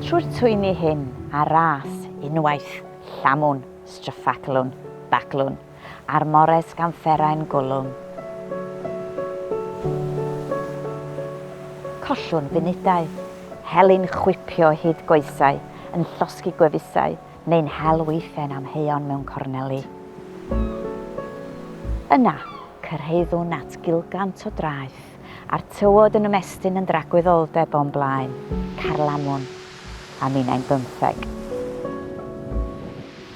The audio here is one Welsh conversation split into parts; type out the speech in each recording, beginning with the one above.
Trwy'r twyni hyn a ras unwaith llamwn, stryffaclwn, baclwn, a'r mores gan fferain gwlwm. Collwn funudau, hely'n chwipio hyd goesau, yn llosgu gwefusau, neu'n hel weithiau'n amheuon mewn corneli. Yna, cyrhaeddwn at gilgant o draeth, a'r tywod yn ymestyn yn dragwyddoldeb o'n blaen, carlamwn, a minnau'n 15.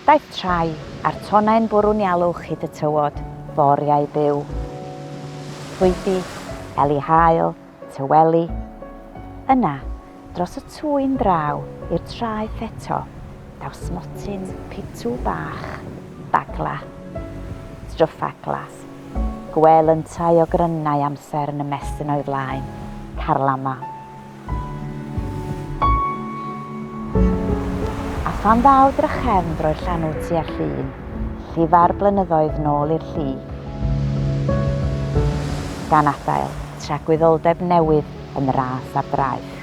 Daeth trai a'r tonau'n bwrw'n ialwch hyd y tywod, foriau byw. Llwydi, eli hael, tyweli. Yna, dros y twy'n draw i'r traeth eto, daw smotyn pitw bach, bagla, stryffaglas, gwelyntau o grynnau amser yn ymestyn o'i flaen, carlama. A phan ddaw drychefn droi'r llanw tua llun, llifa'r blynyddoedd nôl i'r llu. Gan adael, tragwyddoldeb newydd yn ras ar draeth.